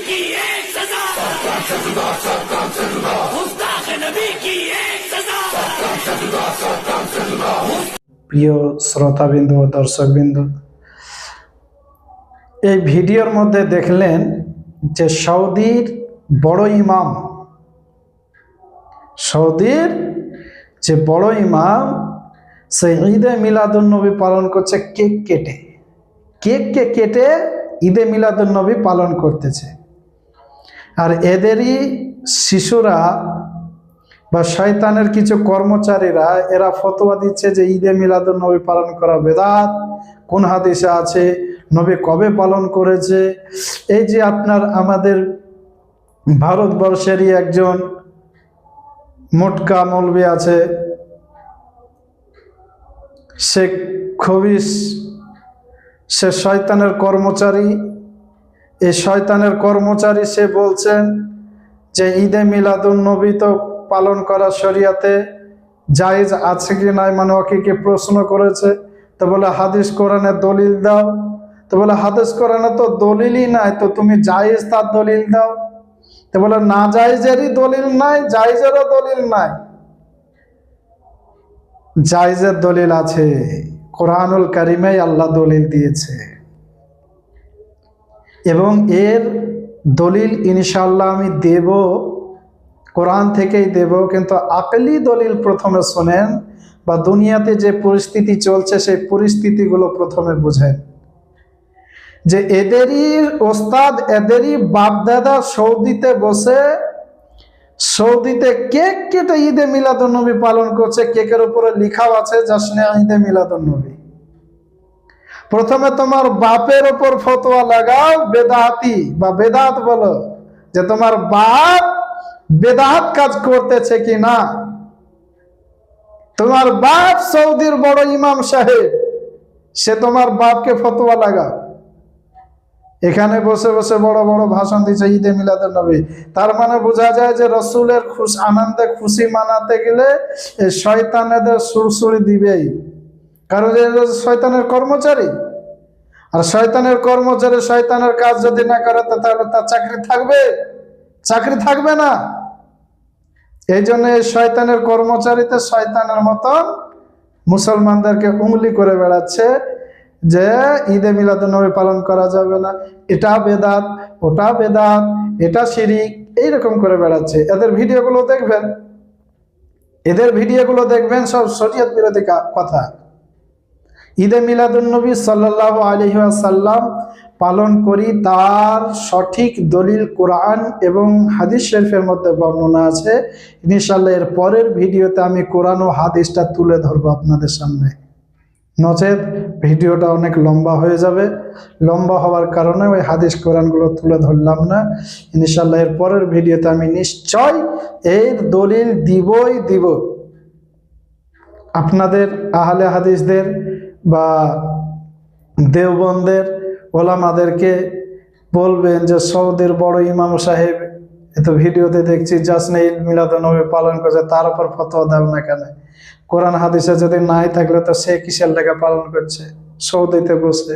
की एक सजा, गुस्ताख नबी की एक सजा। প্রিয় শ্রোতাবৃন্দ ও দর্শকবৃন্দ, এই ভিডিওর মধ্যে দেখলেন যে সৌদির বড় ইমাম, সৌদির যে বড় ইমাম সে ঈদে মিলাদুন্নবী পালন করছে কেক কেটে ঈদে মিলাদুন্নবী পালন করতেছে। আর এদেরই শিশুরা বা শয়তানের কিছু কর্মচারীরা এরা ফতোয়া দিচ্ছে যে ঈদে মিলাদুন্নবী পালন করা বেদাত, কোন হাদিসে আছে, নবী কবে পালন করেছে। এই যে আপনার আমাদের ভারতবর্ষেরই একজন মোটকা মৌলবি আছে, সে খবিস, সে শয়তানের কর্মচারী। এই শয়তানের কর্মচারী সে বলছেন যে ঈদে মিলাদুন্নবী তো পালন করা শরিয়াতে জায়েজ আছে কি নাই, মানে ওকে প্রশ্ন করেছে। তো বলে হাদিস কোরআনে দলিল দাও। তো বলে হাদিস কোরআনে তো দলিলই নাই, তো তুমি জায়েজ তার দলিল দাও। তো বলে না জায়েজেরই দলিল নাই, জায়েজেরও দলিল নাই। জায়েজের দলিল আছে, কোরআনুল কারিমে আল্লাহ দলিল দিয়েছে এবং এর দলিল ইনশাআল্লাহ আমি দেব, কোরআন থেকেই দেব। কিন্তু আকলি দলিল প্রথমে শোনেন, বা দুনিয়াতে যে পরিস্থিতি চলছে সেই পরিস্থিতিগুলো প্রথমে বুঝেন। যে এদেরই ওস্তাদ, এদেরই বাপদাদা সৌদিতে বসে, সৌদিতে কেক কেটে ঈদে মিলাদুন্নবী পালন করছে। কেকের উপরে লিখাও আছে জাশনে ঈদে মিলাদুন্নবী। প্রথমে তোমার বাপের ওপর ফতোয়া লাগাও বেদাতি বা বেদাত বলো, যে তোমার বাপ বেদাত কাজ করতেছে কি না। তোমার বাপ সৌদির বড় ইমাম সাহেব, সে তোমার বাপকে ফতোয়া লাগাও। এখানে বসে বসে বড় বড় ভাষণ দিচ্ছে ঈদে মিলাদুন্নবী। তার মানে বোঝা যায় যে রসুলের আনন্দে খুশি মানাতে গেলে শয়তানেদের সুরসুরি দিবেই, কারণ শয়তানের কর্মচারী। আর শয়তানের কর্মচারী শয়তানের কাজ যদি না করে তাহলে তার চাকরি থাকবে? চাকরি থাকবে না। এই জন্য এই শয়তানের কর্মচারীতে শয়তানের মতন মুসলমানদেরকে উংলি করে বেড়াচ্ছে যে ঈদে মিলাদুন্নবী পালন করা যাবে না, এটা বেদাত, ওটা বেদাত, এটা শিরিক, এইরকম করে বেড়াচ্ছে। এদের ভিডিওগুলো দেখবেন, এদের ভিডিওগুলো দেখবেন, সব শরীয়ত বিরোধী কথা। ঈদে মিলাদুন্নবী সাল্লাল্লাহু আলাইহি ওয়াসাল্লাম পালন করি, তার সঠিক দলিল কোরআন এবং হাদিস শরীফের মধ্যে বর্ণনা আছে। ইনশাআল্লাহ এর পরের ভিডিওতে আমি কোরআন ও হাদিসটা তুলে ধরবো আপনাদের সামনে, নচেত ভিডিওটা অনেক লম্বা হয়ে যাবে। লম্বা হওয়ার কারণে ওই হাদিস কোরআনগুলো তুলে ধরলাম না। ইনশাআল্লাহ এর পরের ভিডিওতে আমি নিশ্চয় এর দলিল দিবই দিব। আপনাদের আহলে হাদিসদের বা দেওবন্দের ওলামাদেরকে বলবেন যে সৌদির বড় ইমাম সাহেব এত ভিডিওতে দেখছি জাশনে ঈদ মিলাদুন্নবী পালন করছে, তার উপর ফতোয়া দাও না কেন? কোরআন হাদিসে যদি নাই থাকলে তো সে কিসের লেখা পালন করছে সৌদিতে বসে?